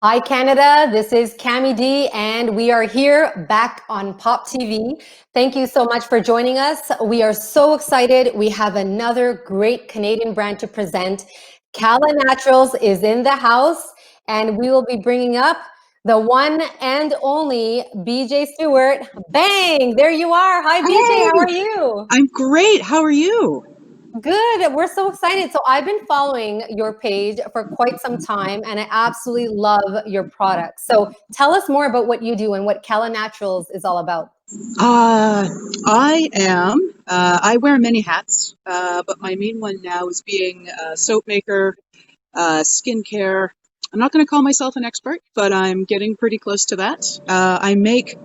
Hi Canada, this is Cami D and we are here back on POP TV. Thank you so much for joining us. We are so excited. We have another great Canadian brand to present. Khala Naturals is in the house and we will be bringing up the one and only BJ Stewart. Bang, there you are. Hi BJ, how are Hey, you? I'm great. How are you? Good. We're so excited. So I've been following your page for quite some time and I absolutely love your products. So tell us more about what you do and what Khala Naturals is all about. Uh, I wear many hats, but my main one now is being a soap maker, skincare. I'm not going to call myself an expert, but I'm getting pretty close to that. I make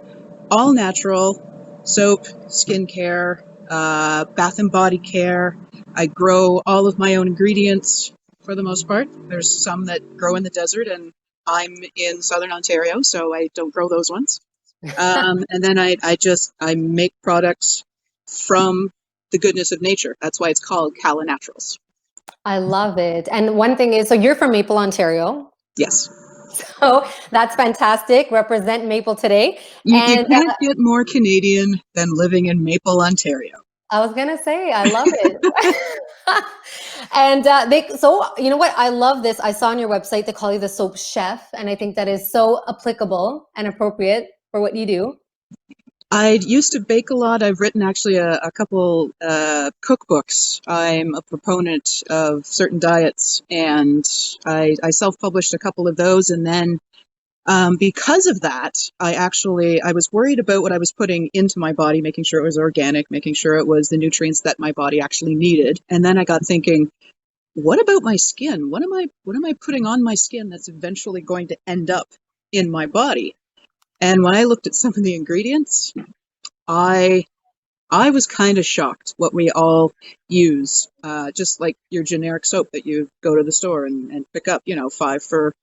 all natural soap, skincare, bath and body care. I grow all of my own ingredients for the most part. There's some that grow in the desert, and I'm in southern Ontario, so I don't grow those ones. And then I make products from the goodness of nature. That's why it's called Khala Naturals. I love it. And one thing is, so you're from Maple, Ontario. Yes. So that's fantastic. Represent Maple today. You And can't get more Canadian than living in Maple, Ontario. I was gonna say, I love it. And so you know what? I love this. I saw on your website they call you the soap chef, and I think that is so applicable and appropriate for what you do. I used to bake a lot. I've written actually a couple cookbooks. I'm a proponent of certain diets, and I self-published a couple of those. And then because of that, I was worried about what I was putting into my body, making sure it was organic, making sure it was the nutrients that my body actually needed. And then I got thinking, what about my skin? What am I putting on my skin that's eventually going to end up in my body? And when I looked at some of the ingredients, I I was kind of shocked what we all use, just like your generic soap that you go to the store and pick up, five for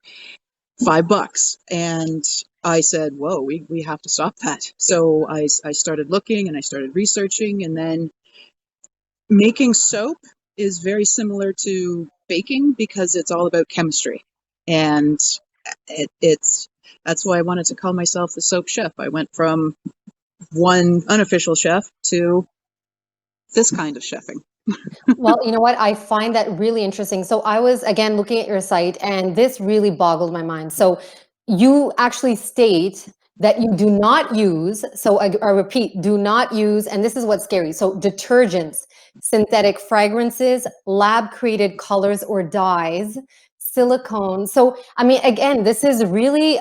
$5. And I said, whoa, we have to stop that. So I started looking and I started researching, and then making soap is very similar to baking because it's all about chemistry. And it's that's why I wanted to call myself the soap chef. I went from one unofficial chef to this kind of chefing. Well, you know what? I find that really interesting. So I was again looking at your site and this really boggled my mind. So you actually state that you do not use, so I repeat, do not use, and this is what's scary. So detergents, synthetic fragrances, lab created colors or dyes, silicone. So, I mean, again, this is really,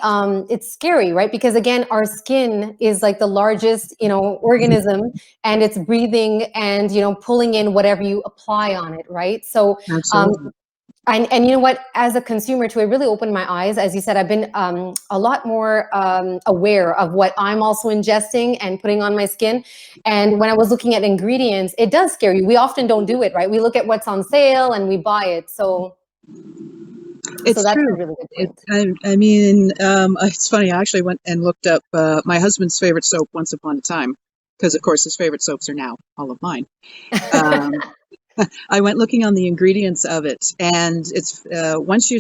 it's scary, right? Because again, our skin is like the largest, organism and it's breathing and pulling in whatever you apply on it, right? So Absolutely. and you know what, as a consumer too, it really opened my eyes. As you said, I've been a lot more aware of what I'm also ingesting and putting on my skin. And when I was looking at ingredients, it does scare you. We often don't do it, right? We look at what's on sale and we buy it. So It's that's true. a really good point. I mean, it's funny. I actually went and looked up my husband's favorite soap once upon a time, because of course his favorite soaps are now all of mine. Um, I went looking on the ingredients of it, and it's once you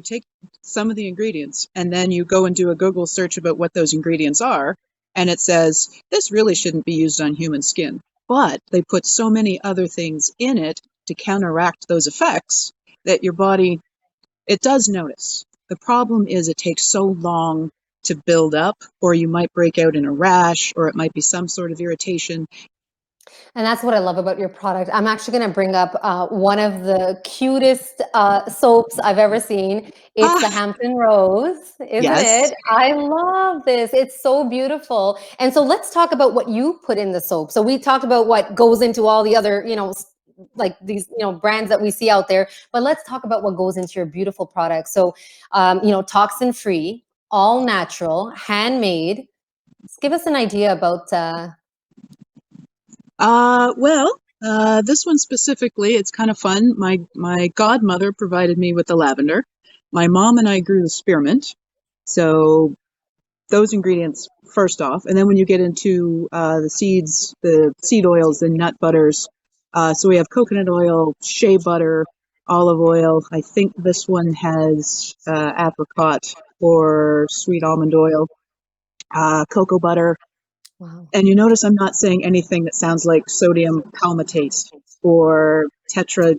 take some of the ingredients, and then you go and do a Google search about what those ingredients are, and it says this really shouldn't be used on human skin, but they put so many other things in it to counteract those effects that your body, it does notice. The problem is it takes so long to build up, or you might break out in a rash, or it might be some sort of irritation. And that's what I love about your product. I'm actually going to bring up one of the cutest soaps I've ever seen. It's the Ah, Hampton Rose, isn't yes. it? I love this. It's so beautiful. And so let's talk about what you put in the soap. So we talked about what goes into all the other, like these, brands that we see out there. But let's talk about what goes into your beautiful product. So, toxin free, all natural, handmade. Just give us an idea about. This one specifically, it's kind of fun. My godmother provided me with the lavender. My mom and I grew the spearmint. So those ingredients first off, and then when you get into the seeds, the seed oils, and nut butters. So we have coconut oil, shea butter, olive oil. I think this one has apricot. or sweet almond oil, cocoa butter. Wow. And you notice I'm not saying anything that sounds like sodium palmitate or tetra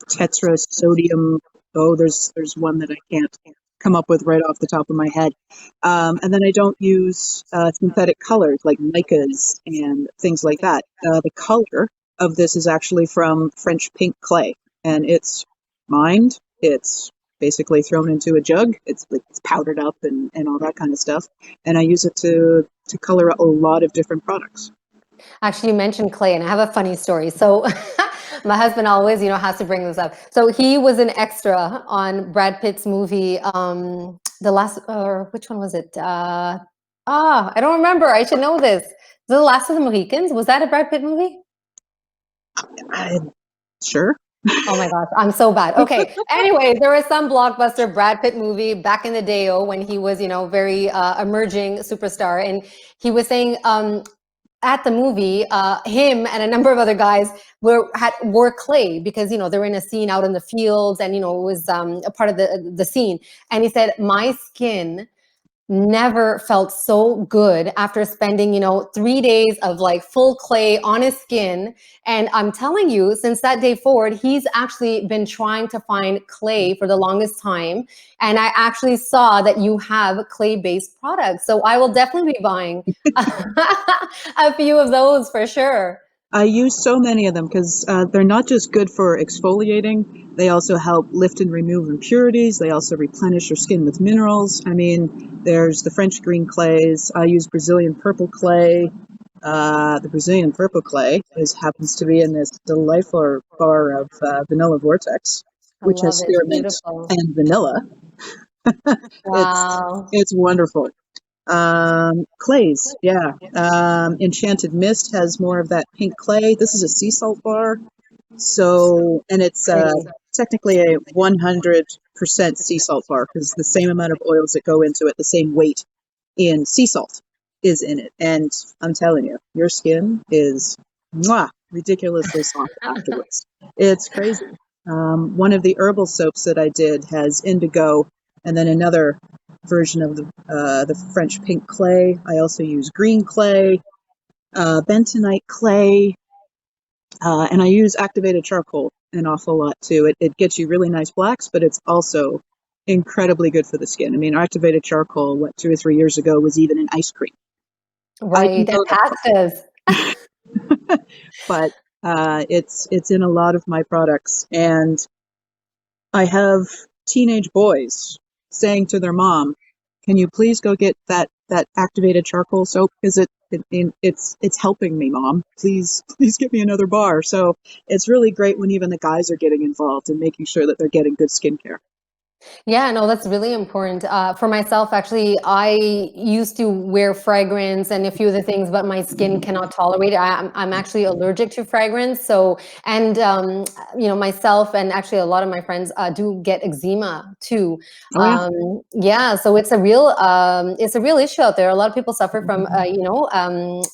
sodium. Oh, there's one that I can't come up with right off the top of my head. And then I don't use synthetic colors like micas and things like that. The color of this is actually from French pink clay, and it's mined. It's basically thrown into a jug. It's powdered up and all that kind of stuff. And I use it to color a lot of different products. Actually, you mentioned clay, and I have a funny story. So, my husband always, has to bring this up. So he was an extra on Brad Pitt's movie, the last, or which one was it? I don't remember. I should know this. The Last of the Mohicans. Was that a Brad Pitt movie? Sure. Oh my gosh, I'm so bad. Okay. Anyway, there was some blockbuster Brad Pitt movie back in the day when he was, very emerging superstar, and he was saying at the movie, him and a number of other guys wore clay because they were in a scene out in the fields, and it was a part of the scene. And he said, my skin never felt so good after spending 3 days of like full clay on his skin. And I'm telling you, since that day forward, he's actually been trying to find clay for the longest time. And I actually saw that you have clay-based products, so I will definitely be buying a few of those for sure. I use so many of them because they're not just good for exfoliating, they also help lift and remove impurities. They also replenish your skin with minerals. I mean, there's the French green clays. I use Brazilian purple clay. The Brazilian purple clay happens to be in this delightful bar of Vanilla Vortex, I which has love it. It's spearmint beautiful. and vanilla. Wow. It's wonderful. Clays, yeah. Enchanted Mist has more of that pink clay. This is a sea salt bar, and it's Pretty. technically a 100% sea salt bar because the same amount of oils that go into it, the same weight in sea salt is in it. And I'm telling you, your skin is ridiculously soft afterwards. It's crazy. One of the herbal soaps that I did has indigo, and then another version of the French pink clay. I also use green clay, bentonite clay, and I use activated charcoal an awful lot too. It gets you really nice blacks, but it's also incredibly good for the skin. I mean, activated charcoal, 2 or 3 years ago, was even in ice cream. I Right. didn't And know pastas. that, but it's in a lot of my products, and I have teenage boys saying to their mom, "Can you please go get that activated charcoal soap because it's helping me, mom. Please give me another bar." So it's really great when even the guys are getting involved and making sure that they're getting good skincare. Yeah, no, that's really important. For myself, actually, I used to wear fragrance and a few other things, but my skin cannot tolerate it. I'm actually allergic to fragrance. So, and myself and actually a lot of my friends do get eczema too. Oh yeah. Yeah, so it's a real issue out there. A lot of people suffer from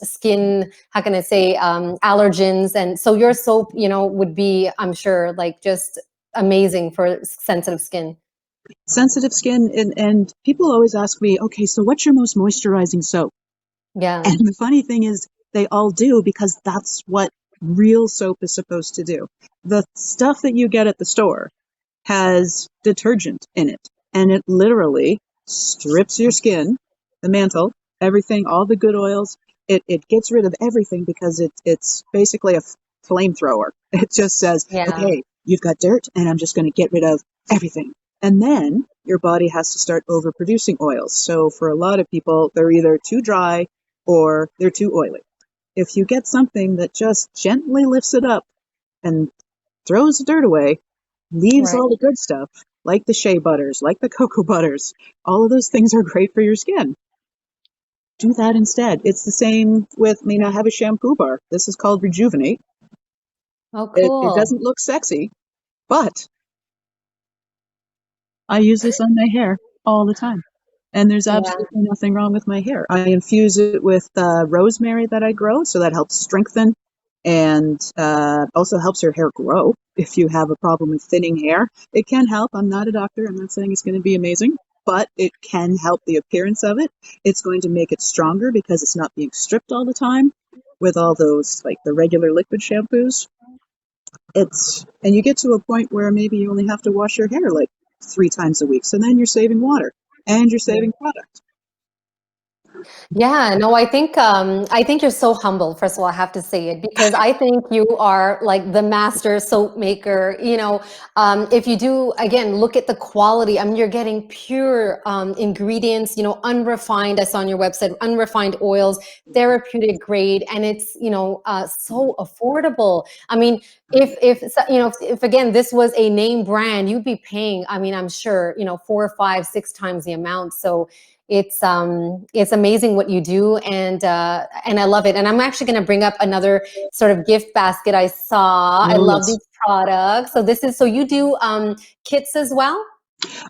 skin. How can I say allergens? And so your soap, would be, I'm sure, like just amazing for sensitive skin. Sensitive skin, and people always ask me, okay, so what's your most moisturizing soap? Yeah. And the funny thing is, they all do because that's what real soap is supposed to do. The stuff that you get at the store has detergent in it, and it literally strips your skin, the mantle, everything, all the good oils. It gets rid of everything because it's basically a flamethrower. It just says, Yeah. okay, you've got dirt, and I'm just going to get rid of everything. And then your body has to start overproducing oils. So for a lot of people, they're either too dry or they're too oily. If you get something that just gently lifts it up and throws the dirt away, leaves Right. all the good stuff, like the shea butters, like the cocoa butters, all of those things are great for your skin. Do that instead. It's the same with, I have a shampoo bar. This is called Rejuvenate. Oh, It cool. doesn't look sexy, but I use this on my hair all the time. And there's Yeah. absolutely nothing wrong with my hair. I infuse it with rosemary that I grow, so that helps strengthen and also helps your hair grow. If you have a problem with thinning hair, it can help. I'm not a doctor. I'm not saying it's going to be amazing, but it can help the appearance of it. It's going to make it stronger because it's not being stripped all the time with all those, like the regular liquid shampoos. And you get to a point where maybe you only have to wash your hair like 3 times a week. So then you're saving water and you're saving product. Yeah, no, I think you're so humble. First of all, I have to say it because I think you are like the master soap maker. If you do again, look at the quality. I mean, you're getting pure ingredients. Unrefined. I saw on your website, unrefined oils, therapeutic grade, and it's so affordable. I mean, if again this was a name brand, you'd be paying. I mean, I'm sure 4, 5, 6 times the amount. So it's amazing what you do, and I love it. And I'm actually going to bring up another sort of gift basket I saw. I Oh, love yes. these products. So you do kits as well?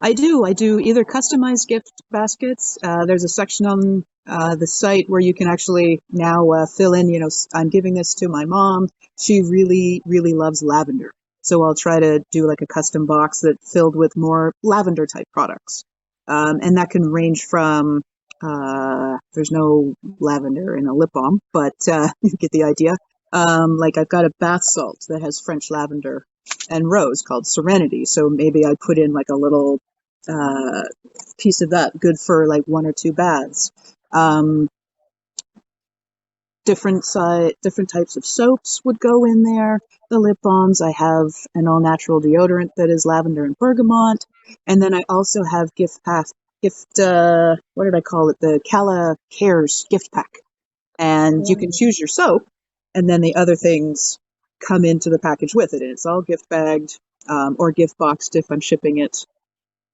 I do. I do either customized gift baskets. There's a section on the site where you can actually now fill in, I'm giving this to my mom. She really, really loves lavender. So I'll try to do like a custom box that's filled with more lavender type products. And that can range from, there's no lavender in a lip balm, but you get the idea. Like I've got a bath salt that has French lavender and rose called Serenity. So maybe I put in like a little piece of that, good for like 1 or 2 baths. Different types of soaps would go in there. The lip balms, I have an all natural deodorant that is lavender and bergamot, and then I also have what did I call it? The Khala Cares gift pack, and you can choose your soap, and then the other things come into the package with it, and it's all gift bagged or gift boxed if I'm shipping it.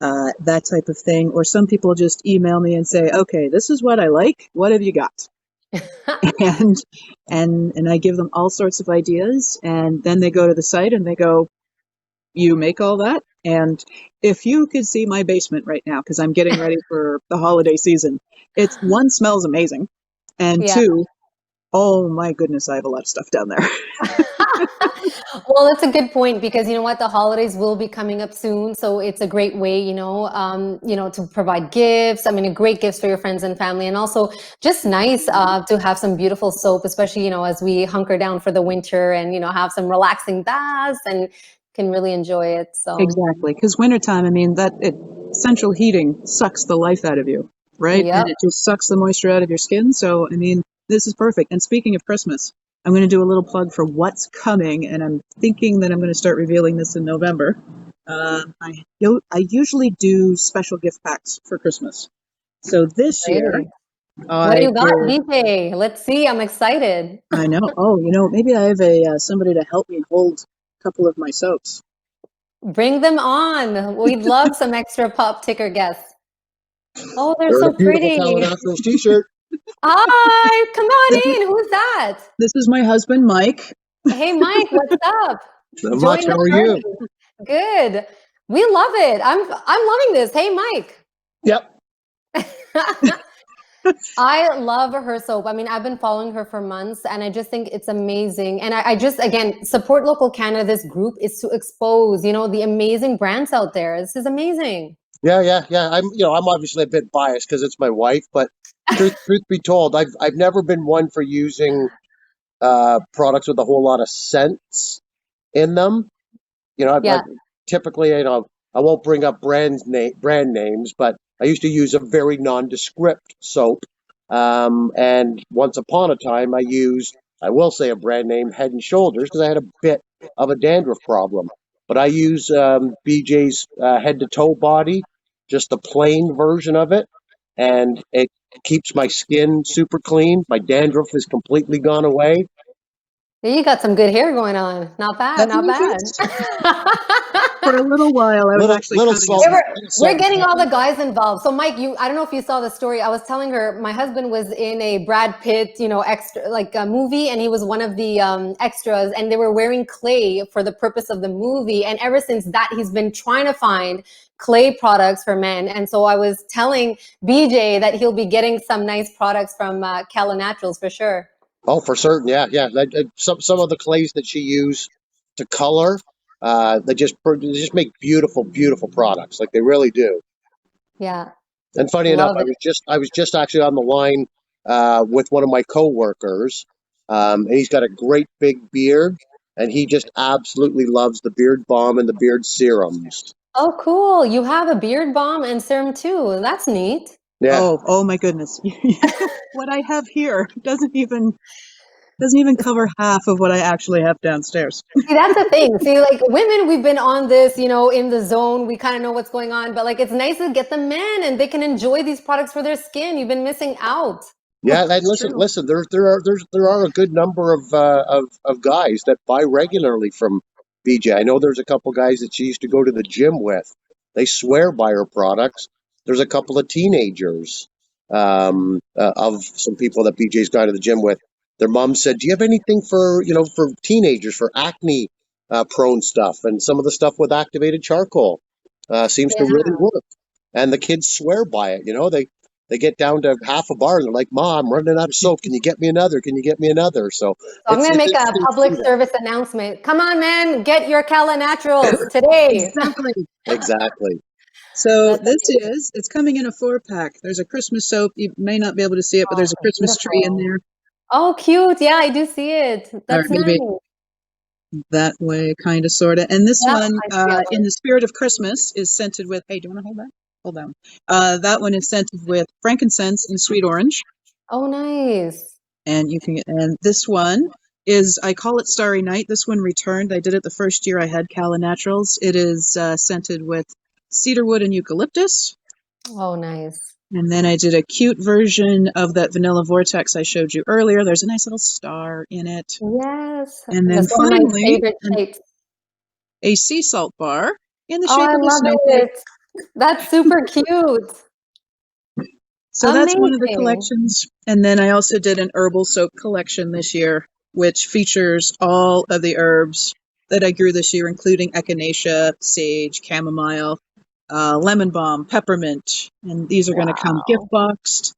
That type of thing. Or some people just email me and say, okay, this is what I like. What have you got? and and I give them all sorts of ideas, and then they go to the site and they go, you make all that? And if you could see my basement right now, because I'm getting ready for the holiday season, it's one, smells amazing, and Yeah. two, oh my goodness, I have a lot of stuff down there. Well, that's a good point because you know what, the holidays will be coming up soon, so it's a great way, to provide gifts. I mean, a great gifts for your friends and family, and also just nice to have some beautiful soap, especially as we hunker down for the winter, and have some relaxing baths and can really enjoy it. So Exactly, because wintertime, I mean, central heating sucks the life out of you, right? yep. And it just sucks the moisture out of your skin. So, I mean, this is perfect. And speaking of Christmas, I'm going to do a little plug for what's coming, and I'm thinking that I'm going to start revealing this in November. I usually do special gift packs for Christmas. So this year, Exciting. What do I you got, will. DJ? Let's see. I'm excited. I know. Oh, maybe I have somebody to help me hold a couple of my soaps. Bring them on. We'd love some extra Pop TikR guests. Oh, they're Wearing so a beautiful pretty. Khala Naturals t-shirt. Hi, come This on is, in. Who's that? this is my husband, Mike. Hey, Mike, what's up? Not much. Join How the are you? party. Good. We love it. I'm loving this. Hey, Mike. Yep. I love her soap. I mean, I've been following her for months, and I just think it's amazing. And I just, again, support local Canada. This group is to expose, the amazing brands out there. This is amazing. Yeah. I'm obviously a bit biased because it's my wife, but truth be told, I've never been one for using products with a whole lot of scents in them. Yeah. Typically, I won't bring up brand names, but I used to use a very nondescript soap. And once upon a time, I will say a brand name, Head and Shoulders, because I had a bit of a dandruff problem. But I use BJ's Head to Toe Body, just the plain version of it, and it keeps my skin super clean. My dandruff has completely gone away. You got some good hair going on. Not bad, not bad. For a little while, I was actually Little cutting salt, it. We're salt and getting all pepper. the guys involved. So, Mike, I don't know if you saw the story. I was telling her my husband was in a Brad Pitt, extra like a movie, and he was one of the extras, and they were wearing clay for the purpose of the movie. And ever since that, he's been trying to find clay products for men. And so I was telling BJ that he'll be getting some nice products from Khala Naturals for sure. Oh, for certain, yeah. Some of the clays that she used to color, they just make beautiful products. Like they really do. Yeah. And funny enough, Love it. I was just actually on the line with one of my coworkers, and he's got a great big beard, and he just absolutely loves the beard balm and the beard serums. Oh, cool. You have a beard balm and serum too. That's neat. Yeah, Oh my goodness. What I have here doesn't even cover half of what I actually have downstairs. See, that's the thing. See, like women, we've been on this, in the zone. We kind of know what's going on, but like it's nice to get the men and they can enjoy these products for their skin. You've been missing out. yeah. And True. listen. There are a good number of guys that buy regularly from BJ. I know there's a couple guys that she used to go to the gym with. They swear by her products. There's a couple of teenagers of some people that BJ's gone to the gym with. Their mom said, "Do you have anything for for teenagers for acne prone stuff and some of the stuff with activated charcoal seems to really Yeah. work." And the kids swear by it. They get down to half a bar and they're like, "Mom, I'm running out of soap. Can you get me another? Can you get me another?" So So I'm going to it's make a interesting to public see that. service announcement. Come on, man, get your Khala Naturals today. Exactly. Exactly. So That's amazing. it's coming in a 4-pack. There's a Christmas soap. You may not be able to see it, but there's a Oh, Christmas tree in beautiful. there. Oh, cute. Yeah, I do see it. All right, That's maybe nice. that way, kind of, sort of. And this Yeah, one, I see it. in the spirit of Christmas, is scented with, hey, do you want to hold that? Hold that one. That one is scented with frankincense and sweet orange. Oh, nice. And this one is, I call it Starry Night. This one returned. I did it the first year I had Khala Naturals. It is scented with cedarwood and eucalyptus. Oh, nice. And then I did a cute version of that vanilla vortex I showed you earlier. There's a nice little star in it. Yes. And then That's one of my finally, favorite shapes. a sea salt bar in the Oh, shape I of a love snowflake. it. That's super cute. So that's one of the Amazing. collections. And then I also did an herbal soap collection this year, which features all of the herbs that I grew this year, including echinacea, sage, chamomile, lemon balm, peppermint. And these are going to come gift Wow. boxed.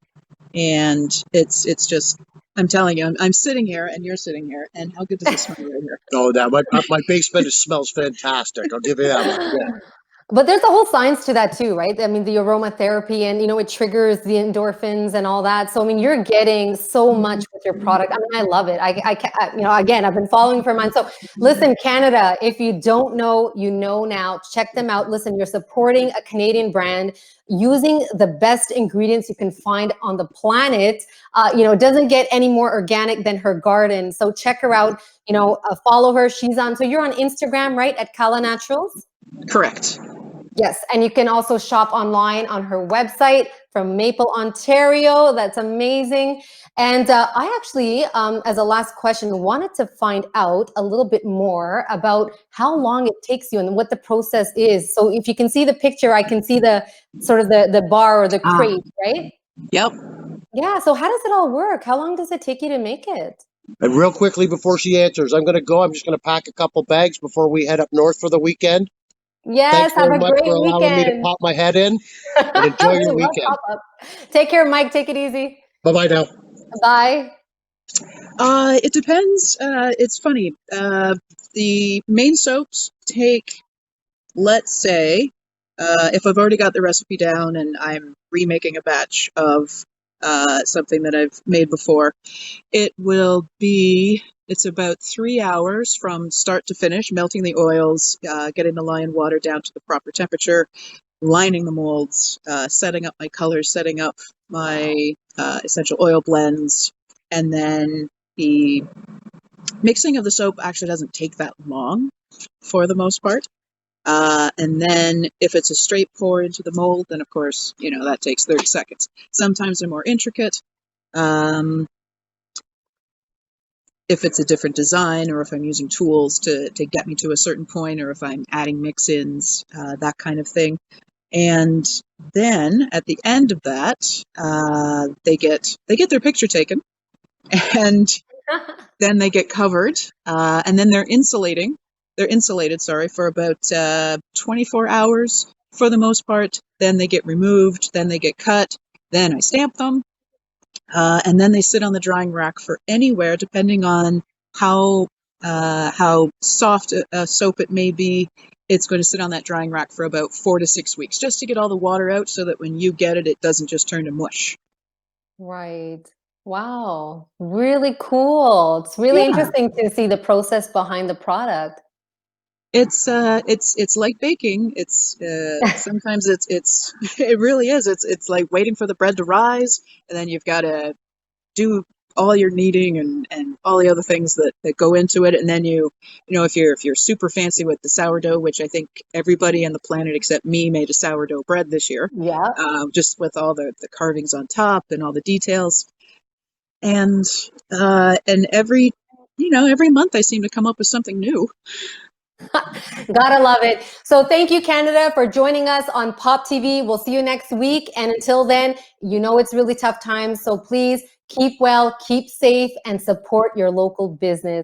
And it's just, I'm telling you, I'm sitting here and you're sitting here. And how good does it smell right here? Oh, that my basement smells fantastic. I'll give you that one. Yeah. But there's a whole science to that too, right? I mean, the aromatherapy and it triggers the endorphins and all that. So I mean, you're getting so much with your product. I mean, I love it. Again, I've been following for months. So listen, Canada, if you don't know, you know now. Check them out. Listen, you're supporting a Canadian brand using the best ingredients you can find on the planet. It doesn't get any more organic than her garden. So check her out. Follow her. She's on. So you're on Instagram, right? At Khala Naturals. Correct. Yes, and you can also shop online on her website from Maple, Ontario. That's amazing. And I actually, as a last question, wanted to find out a little bit more about how long it takes you and what the process is. So if you can see the picture, I can see the sort of the bar or the Ah, crate, right? yep. Yeah, so how does it all work? How long does it take you to make it? And real quickly before she answers, I'm going to go. I'm just going to pack a couple bags before we head up north for the weekend. Yes, Thanks have very a much for great allowing me to weekend. pop my head in and enjoy We your love weekend. pop-up. Take care, Mike. Take it easy. Bye bye now. Bye. It depends. It's funny. The main soaps take, let's say, if I've already got the recipe down and I'm remaking a batch of something that I've made before, it's about 3 hours from start to finish, melting the oils, getting the lye and water down to the proper temperature, lining the molds, setting up my colors, setting up my essential oil blends, and then the mixing of the soap actually doesn't take that long for the most part. And then if it's a straight pour into the mold, then of course, that takes 30 seconds. Sometimes they're more intricate. If it's a different design or if I'm using tools to get me to a certain point or if I'm adding mix-ins, that kind of thing. And then at the end of that, they get their picture taken and then they get covered, and then they're insulated, for about 24 hours for the most part. Then they get removed, then they get cut, then I stamp them, and then they sit on the drying rack for anywhere, depending on how soft a soap it may be, it's going to sit on that drying rack for about 4 to 6 weeks just to get all the water out so that when you get it, it doesn't just turn to mush. Right. Wow. Really cool. It's really Yeah. interesting to see the process behind the product. It's like baking. It's sometimes it's it really is. It's like waiting for the bread to rise, and then you've got to do all your kneading and all the other things that go into it. And then you know, if you're super fancy with the sourdough, which I think everybody on the planet except me made a sourdough bread this year, Yeah. just with all the carvings on top and all the details. And every every month I seem to come up with something new. Gotta love it. So thank you, Canada, for joining us on Pop TV. We'll see you next week. And until then, you know it's really tough times. So please keep well, keep safe, and support your local business.